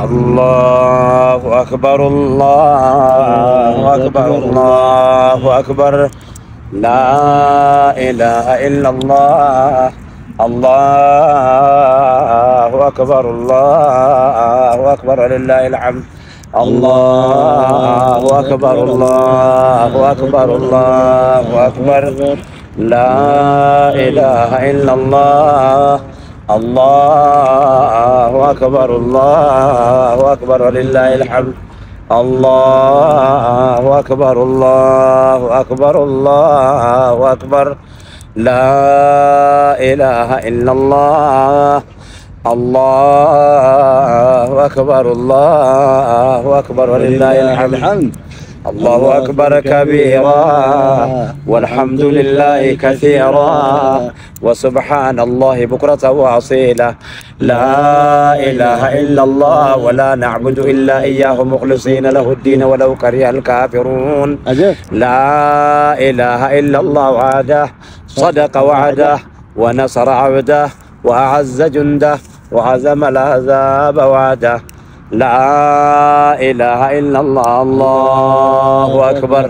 الله أكبر الله أكبر الله أكبر لا إله إلا الله الله أكبر الله أكبر لله الحمد الله أكبر الله أكبر الله أكبر لا إله إلا الله الله أكبر الله أكبر ولله الحمد الله أكبر الله أكبر الله أكبر لا إله إلا الله الله أكبر الله أكبر ولله الحمد الله أكبر كبيرا والحمد لله كثيرا وسبحان الله بكرة وأصيلا لا إله إلا الله ولا نعبد إلا إياه مخلصين له الدين ولو كره الكافرون لا إله إلا الله وعده صدق وعده ونصر عبده وأعز جنده وهزم الأحزاب وعده لا إله إلا الله الله أكبر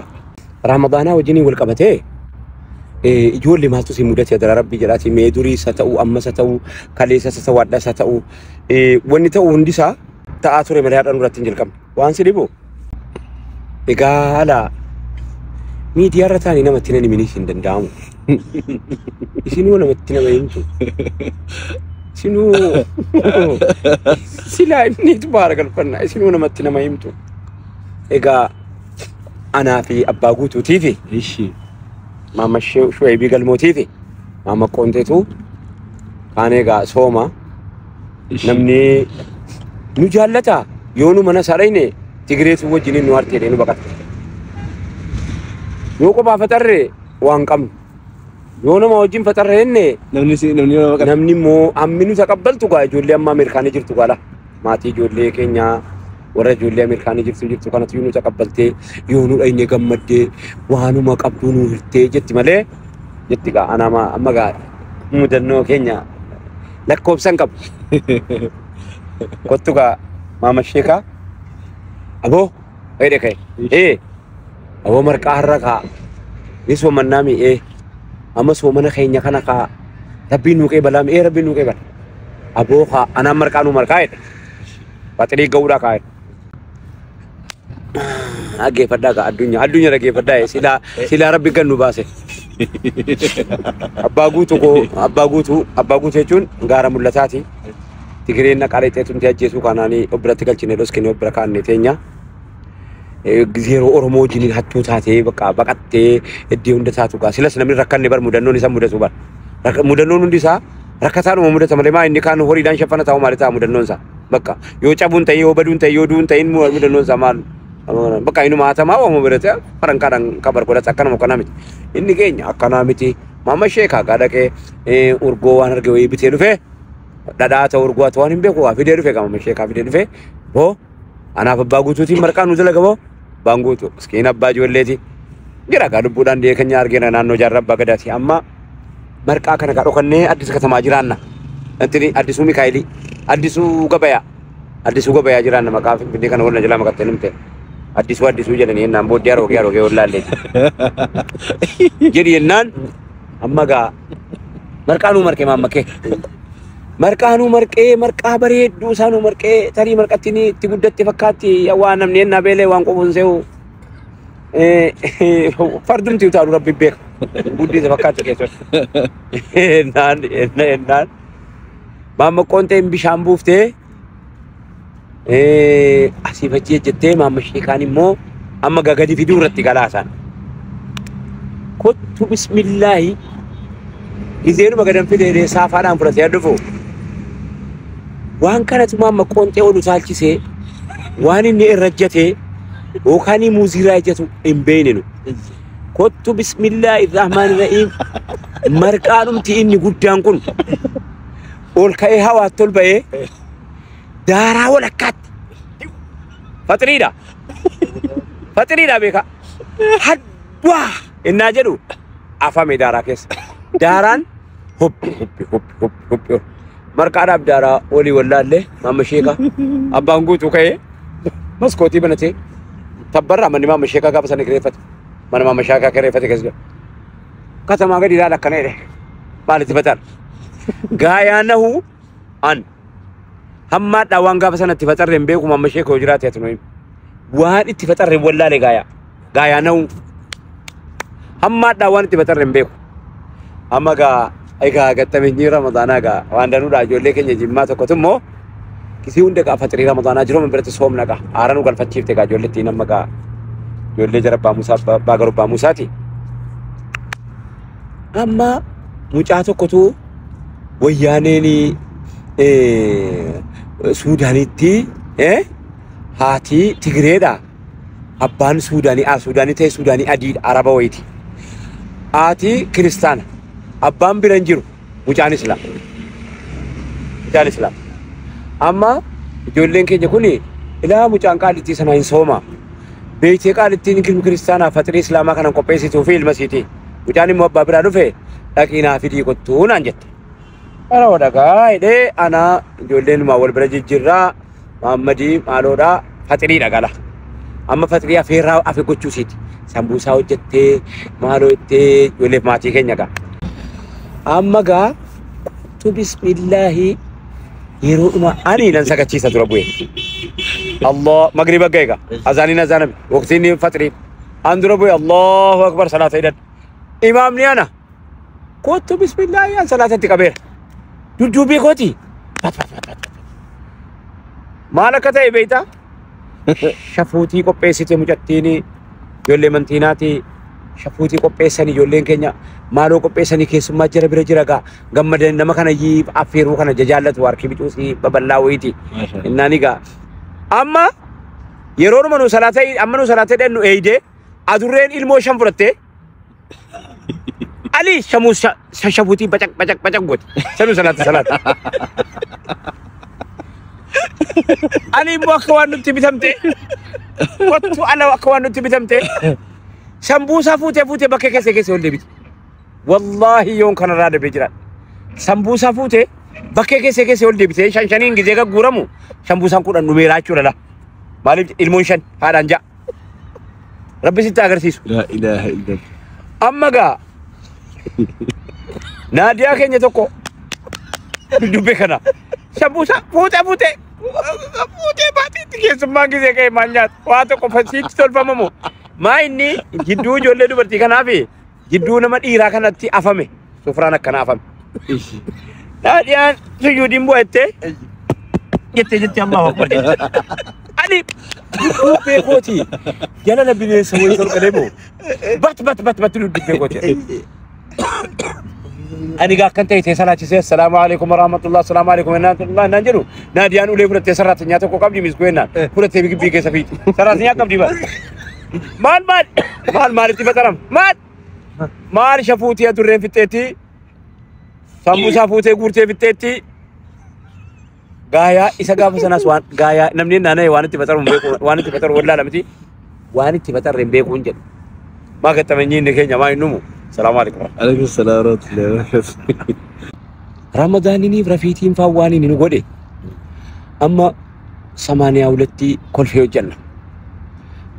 رمضان وجني والقبته يقول لي ما تسي مدة يا ربي جلاتي ميدوري ستأو أما ستأو كليسة ستوادة ستأو ونتأو هندسة تأثر من هذا النور تنجل كم وانسي لبو إقالا ميديا رتاني نمتنني مني سندن دامو إسيني ونمتنا وينتو sinu sila ini تبارك الفن sinu نمتنا ما يمتو إيجا أنا في أباغوتو تيفي إيشي ماما شوي بيقال مو تيفي ماما كونتيتو كان إيجا سوما نمني نجالتا يونو منا ساريني تجريت هو جنين نوار تيرينو بقت يوكو بافتر وانكم يونا ما وجين فترهن نمني مو أمينو تقبل تقا جولي أما أمريكاني جرت قالا ما تي جولي كينيا ورا جولي أمريكاني جرت كانت يونو تقبلتي يونو أي نجم مدة وانو ما قبلونو هرتي جت ماله جت كا أنا ما أما كا مدنو كينيا لكوب سانكب كتو كا ماما شيكا أبو إيه دكاي إيه أبو مركاه كا يسوع منامي إيه أما سو من خينيا كنا كا ربينو كي بلام إيه ربينو كي بل أبو خا أنا مركانو مركايد باتري غورا كايد أجي فدا كا الدنيا رجي فدا سلا ربي كنو باسه أباغوتو يجون غارا ملتاتي تجرينا كاريتة تنتهي جيسو كاناني أبرتكال تنيروس كني أبركان نتينيا زيرو أورمو جيني هاتو تاتي بقى الديون دتاتو كا سلا سنمني ركان نبر مدنون نسا مدة سوبر مدنون نسا ركتانو مدة سمالي ما إني كانوا هوري دان شفنا تاو مالتا مدنون سا بقى يو تابون تاي يو بدون تاي يو دون تاي مو مدنون سامان بقى إنو ما تما وما برتا فرن كارن كبر كودا سكان مكانامي إني كين أكانامي تي ماما شيكا كادا كي أورغو وانرغو يبتلو في دادا تا أورغو توانين بيكو أفيديرو في كاما شيكا أفيديرو في بو أنا بباغوتو تي مركان نزل كبو بانغوتو سكين أبا جولتي جرا كادو بودان دي كنيار كنا نانو جرب بغداتي أما مركا كنا كادو كني أديس كتما جيرانا أنتني أديسو ميكايلي أديسو غبايا جيرانا مكاف بدي كنا ولا جلا مكتنمته أديسو جلني نام بوديارو ولا لي جري النان أما جا مركانو مركي ما مكه مركانو مركا بريد دوسانو مركي تري مركتني تبودت تفكاتي وانا منين نابله وان قبون سيو فردم تيوتارو ربي بيك بودي تفكاتي كيسو نان ماما كونتي بشامبوفته asii fachii jettee maamma sheekaani immoo amma gagadi fiduu irratti galaasan kottu bismillaahi gizeenuma gadan fidee saafaadhaan fudhatee dhufu waan kanatu maamma qoonxee ol utaalchisee waan inni irrajjatee yookaan muuziraa ejjatu hin beeknenu kottu bismillaahi rahmaani rahiim marqaadhumti inni guddaan kun ol ka'ee hawaatti ol ba'ee دارا ولا كات فتريدا بيكا حد واه الناجدو أفهم دارا كيس داران هوب مرقع دارا ولي ولا له مام شيكا أبانغو توكاي مسكوتي بنتي تبرع من مام شيكا قبل سنة كريفت من مام شيكا كريفت كذا كذا ما قدر يلا كنيره بالي تفتر غايانه أن هم ما دوان قبل سنة تفتر رمبيكو مام شيكا وجرات يتنوين وان تفتر ولا له غايانه هم ما دوان تفتر رمبيكو أما Ega gatamini Ramadana ga wandanu da jolle kenya jimma to kotumo kisi unde ka fatri Ramadana jiro memberti somna ga aranu gal fachifte ga jolle tina maga jolle jara ba musa bagaru ba musati amma mucha to kotu wayane ni sudaniti hati tigreda abban sudani te sudani adi araba waiti ati kristana Abbaan biran jiru mucaan Islam. Amma ijoolleen keenya kuni ilaa mucaan qaalittii sana hin sooma. Beektee qaalittiin kiristaanaa fatrii Islaamaa kanan qopheessituu fi ilma isiiti. Mucaan immoo abbaa biraa dhufe dhaqinaa fidii kottuu naan jette. Ana wadagaa hidhee ana ijoolleen wal bira jijjiirraa Maammadii maaloodhaa fatrii dhaqala. Amma fatrii afeerraa afe gochuu isiiti. Sambuusaa hojjettee maaloo ittee ijoolleef maatii keenya ga'a. Amma gaa tu bismillahi yeroo dhuma ani nan sakachiisa dura bu'e Allah magriba gayga azanina azanam waqtiin fatri an dura bu'e Allahu akbar salata idan imam ni ana kootu bismillahi an salatatti qabeera dudduubii kooti maal akka ta'e beeyta shafuutii qopheessite mucattiini ijoollee mantiinaati shafuutii qopheessanii ijoolleen keenya maaloo qopheessanii keessummaa jira bira jira gaa gammadan nama kana yii affeeruu kana jajaallatu harki bicuusii babal'aa wayiiti innaani gaa amma yeroo nu salaatee dhennu eeyde adurreen ilmoo shan fudhatte ali shafuutii bacaq gooti sanu salaata ali immoo akka waan nutti bitamte kottu ala akka waan nutti bitamte Sambusa fute bakke kese ol debiti. Wallahi yon kana rada bejira. Sambusa fute bakke kese ol debiti. Shanin gize ga guramu. Sambusan kudan numerachu lala. Malif ilmun shan hadanja. Rabbi sitta agarsiisu. La ilaha illallah. Amma ga Nadia kenya tokko dubbe kana. Sambusa fute baati keessummaa gize kee manyaat. Waa tokko fasiitti tolfamamu. Ma inni jidduu ijoollee dubartii kanaaf jidduu nama dhiiraa kanatti afame sufraan akkana afame. Daadhiyaan sujuudiin bu'attee jettee amma hokkur jette. Ani dubbee kooti jala na bineensa wayii tolka deemu bat dubbee kooti. Ani gaa akkan ta'e tee salaachisee assalaamu alaikum warahmatullahi assalaamu alaikum naan jedhu Naadiyaan ulee fudhattee sarraatinyaa tokko qabdi miskuu ennaan fudhattee bigibbii keessa fiiti sarraatinyaa qabdi ba. Maal itti bataram maal shafuutii adurreen fixxeetti sambuusaa fuutee guurtee fixxeetti gaayaa isa gaafa sanas waan gaayaa namni naanna'e waan itti bataru waan itti bataru wallaa miti waan itti batarre hin beeku hin jedhu maa gaxxameenyi inni keenya maa hinnumu salaamu alaikum. Alaikum salaam warahmatullahi wabarakatuh. Ramadaaniiniif rafiitiin faa waan inni nu godhe amma 82 kolfee hojjanna.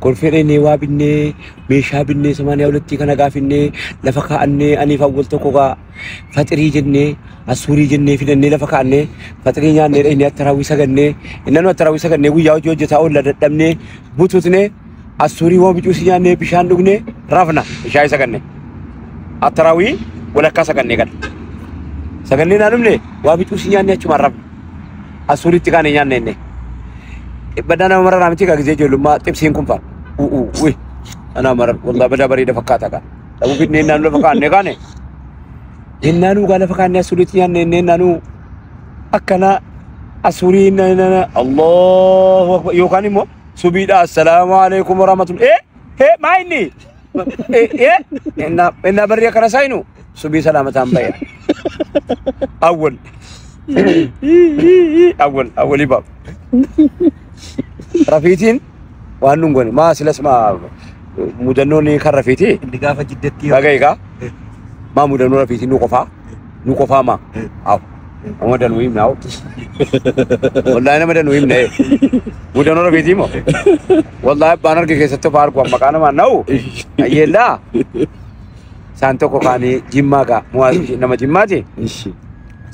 Kolfee ne waa binnee meeshaa binnee 82 kana gaafinnee lafa kaa'annee aniif awwal tokko gaa faxirii jennee asuurii jennee fidannee lafa kaa'annee faxirii nyaannee dhaqnee attaraawwii sagannee innanuu attaraawwii sagannee guyyaa hojii hojjetaa oolla dadhabnee butuutnee asuurii woo bicuusi nyaannee bishaan dhugnee rafna bishaan sagannee attaraawwii walakkaa sagannee gala sagannee naa dhumne waa bicuusi nyaannee achumaan rafna asuuriitti kaanee nyaannee بدنا مرة رامتي كذي جلو ما تبسين كم فان وي أنا مرة والله بدأ بريدة فكاتا كان لو كنا نانو فكان نكانه نانو قال فكان نسولتيان نانو أكنا أسوري نانا الله أكبر يوكاني مو سبيدا السلام عليكم ورحمة الله ما إني إن بريا كراسينو سبي سلامة أمبايا أول يباب Rafiitiin waan nungone maa silas maa mudannoon kan rafiitii inni gaafa jiddetti dhaga'iikaa maa mudannoo rafiitiin nu qofaa maa aw amma dan wim naaw wallahi nama dan wim ne budan ora biti mo wallahi banar ke keessatti faar ko amma kana ma naaw ayela santo ko kani jimma ga muwazi nama jimmati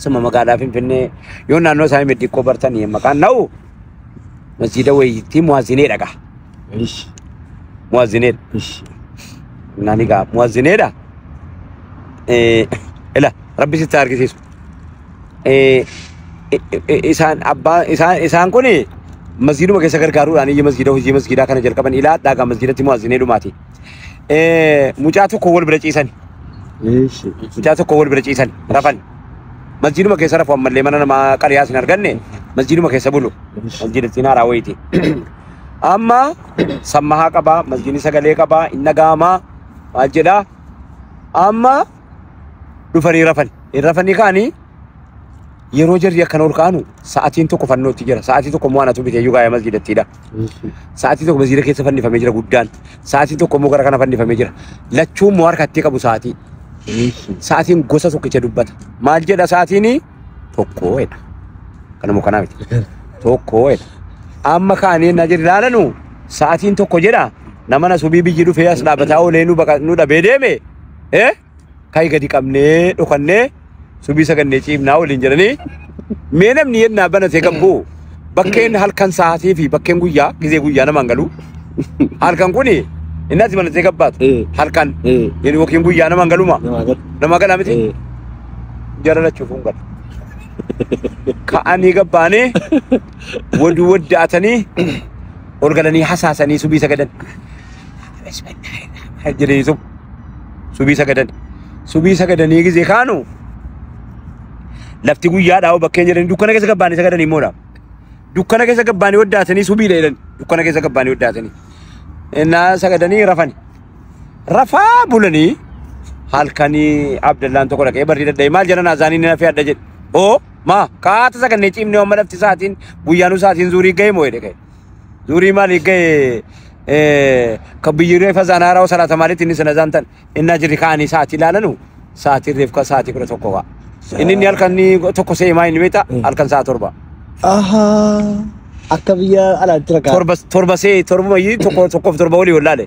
sama magaalaa Finfinnee yoo naannoo isaa himee xiqqoo bartanii maqaan na'u masjida wayiitti muwaazinee dhaga. Muwaazinee. Nani gaa muwaazinee dha. Ila rabbi sitti argisiisu. Isaan kuni masjiduma keessa gargaaruudhaan iyya masjida hojii masjidaa kana jalqaban ilaa dhaagaa masjidatti muwaazinee dhumaati. Mucaa tokko wal bira ciisan. Mucaa tokko wal bira ciisan rafan. Masjiduma keessa rafu ammallee mana namaa qariyaa sin arganne masjiduma keessa bulu masjida sinaaraa wayiiti. Amma sammahaa qaba masjidni sagalee qaba inna gaamaa maal jedha amma dhufanii rafanii kaanii yeroo jarri akkana ol kaanu sa'aatiin tokko fannootti jira sa'aatii tokko immoo anatu bitee yugaaya masjidattiidha. Sa'aatii tokko masjida keessa fannifamee jira guddaan sa'aatiin tokko immoo gara kana fannifamee jira lachuun immoo harkatti qabu sa'aatii. Sa'aatiin gosa tokkicha dubbata. Maal jedha sa'aatiin tokko jedha. Kana muka naamiti. Tokko jedha. Amma kaanii na jedhi ilaalanu sa'aatiin tokko jedha. Nama na subii biyyi dhufee as dhaabbataa oolee nu dhabee deeme. Kayi gadi qabnee dhokannee subii sagannee ciifnaa waliin jedhanii. Mee namni yennaa banatee gabbuu bakkeen halkan sa'aatii fi bakkeen guyyaa gizee guyyaa namaan galu. Halkan kuni innati mana tega bat halkan yani wakin guyya nama ngaluma nama gala miti jarala chufunga ka ani gabbane wadu wadatani orgalani hasasani subi sagadan hajrisu subi sagadan gize kanu lafti guyya dawo bakken jeren dukkana kesa gabbane sagadani moda dukkana kesa gabbane wadatani subi leedan dukkana kesa gabbane wadatani inna sagadani rafa bulani halkani abdallan to ko lake barri dadai mal jana azani na fi adda jed o ma ka ta saganne cimne o madafti saatin guyanu saatin zuri gay moyde kay zuri mali gay kabiyire fa zanara o salata malit ni sanazantan inna jiri kani saati lalanu saati ref ka saati ko tokko wa inni halkani tokko sey ma inni beta halkan saa torba aha akabiya ala traka torba sey torba yi tokko torba wali wallale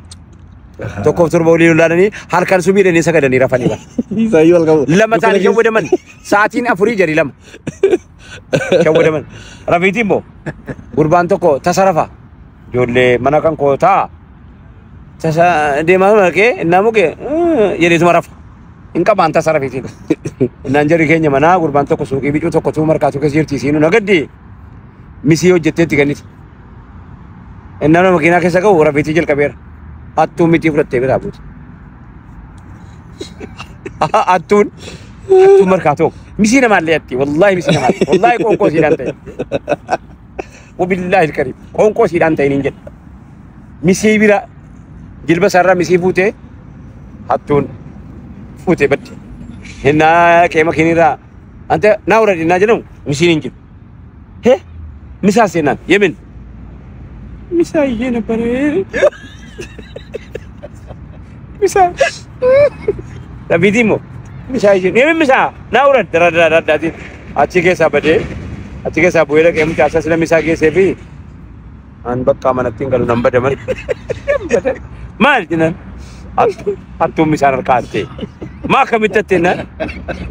tokko torba wali wallalani halkan subire ni sagadani rafani ba isayi wal lama tani jawde man saatin afuri jari lama jawde man rafitimbo gurban tokko tasarafa jolle mana kan ko ta tasa de ma ke namuke yeri tumarafa inka banta sarafiti nanjari kenya mana gurban tokko suuqi bicu tokko tu markatu ke sirti sinu nagadi misi hojjetteetti ganiti innana makina keessa ga'u rafeetii jalqabeera attuun miti fudhattee biraa buuti attuun markaatoo misii namaallee atti wallahi misii namaallee wallahi qoonqoo siidhaan ta'e wabillahi ilkariim qoonqoo siidhaan ta'e niin jedha misii bira jilba sarara misii fuutee attuun fuutee baddi hinnaa qeema keenirraa ante naa uradi naa jedhamu misiin hin jiru hee Misa senan, Yemen. Misa ye na pare. Misa. Tapi dimo. Misa ye. Yemen misa. Na urat dara dadi. Achi ke sabade. Achi ke sabuela ke mcha asa sila misa ke sebi. An bakka manatin kalau nambah deman. Mal jinan. Attu misa narkate. Ma kami tatena.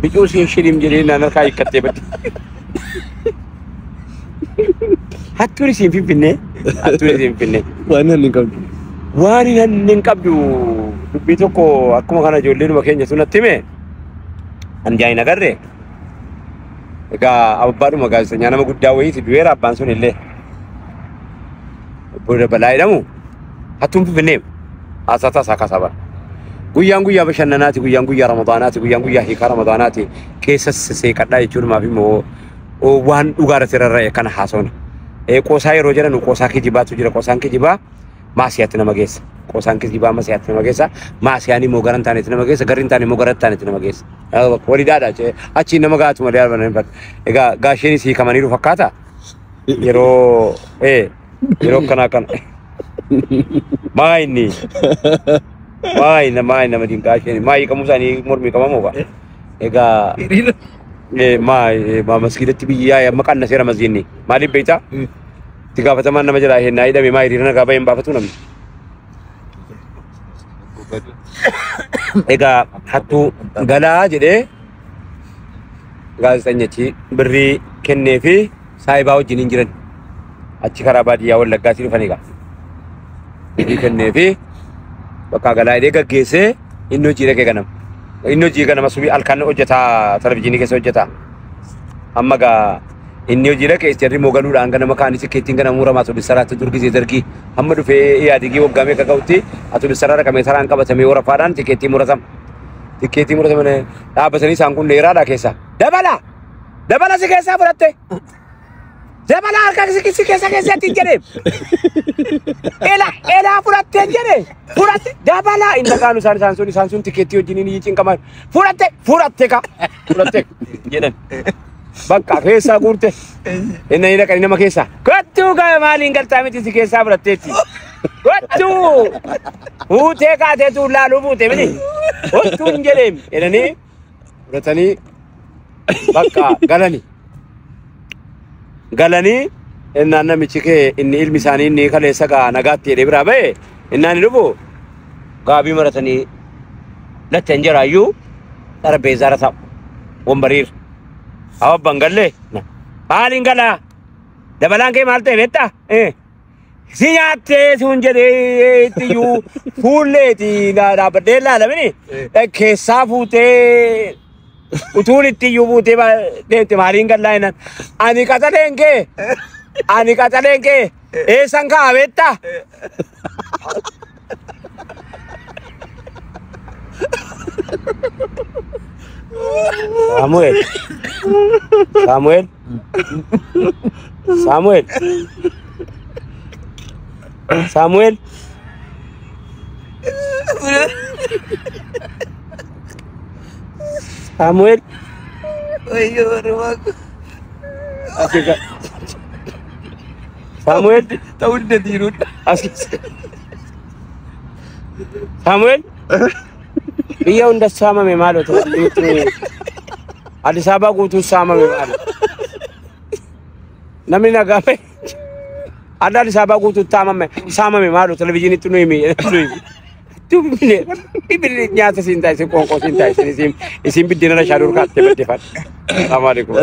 Bijo si shirim jadi narkai katte bet. Haturi sin Finfinnee waan hin qabdu dubbii tokko akkuma kana ijoolleen keenya sunatti hime anjaayin agarre egaa abbaadhuma gaazexeessaa nama guddaa wayiiti du'eera abbaan sun illee booda balaa jedhamu hattuun Finfinnee asata sakasaba guyyaan guyyaa bashannanaati guyyaan guyyaa ramadaanaati guyyaan guyyaa hiikaa ramadaanaati keessa seeqadhaa jechuun maaf immoo waan dhugaarratti rarra'e kana haasawna qosaa yeroo jedhanu qosaa kijibaatu jira qosaan kijibaa maasiyaatti nama geessa qosaan kijibaa maasiyaatti nama geessa maasiyaan immoo garan taanetti nama geessa garri taane immoo garatti taanetti nama geessa waliidhaadha achi nama gaatu malee arbanan egaa gaasheen isii kamaniiru fakkaata yeroo kana maayini nama dinqaasheen maayii qamuusaanii mormii qabamoo egaa ما مسجدتي بيا يا مكان نسير مسجدني ما لي بيتا تيجا فتمان نما جرا هنا إذا بما يرينا كابا ينبافتونا إيجا حتى غلا جده غاز تانيتي بري كنّي في سايباو جنين جرن أشكر أبادي يا ولا غاسير فنيكا بري كنّي في بكا غلا إيجا كيسه إنه جيرة كأنام إنه جيرة نما سبي ألكان أوجتا تربيجيني كيسه أوجتا أما غا إنه جيرة كيس جري موغلو رانغنا مكاني سكيتين غنا مورا ما تودي سرات تدركي زيدركي هم دفع ياديكي وقامي كاوتي أتودي سرارة كمي سران كبتشمي ورا فاران تكيتي مورا سام تكيتي مورا سامنه لا بس ني سانكون ليرا دا كيسا دبلا سكيسا براتة دبلا أركا سكيسا كيسا تيجري إلا براتة جري براتة دبلا إن كانوا سانسون تكيتي وجنين يجين كمان براتة كا براتة جنن bakka keessa guurte inni ina kan nama keessa kottu ga maalin galtaa miti si keessa fudhatteetti kottu fuutee kaatee tu laalu fuute miti kottu hin jedheem jedhanii fudhatanii bakka galanii innaan namichi kee inni ilmi isaanii inni kaleessa gaa nagaatti jedhee biraa ba'e innaan dhufu gaabii maratanii latta hin jiraayyuu xarbeezzaara ta'u wombariir awab bangalle maalin gala dabalaan kee maal ta'e beektaa si nyaattee sun jedhee iyyuu fuulleeti dhaabbadhee ilaalamini keessaa fuutee utuun itti iyyuu fuutee deemte maaliin gallaa jennaan ani qaxaleen kee eessan kaa beektaa Samuel Ayo rumahku asika Samuel tahu dia tidur asli Samuel Iya unda sama me malo to itu Addis Ababa guutuu saamame maali namni nagaame ada Addis Ababa guutuu saamame maali televizyiinitti nu himi tumbile ibili nyaata siin taasise qoonqoo siin taasise isin biddina na shaadurkaatti baddefan. Assalamu alaikum.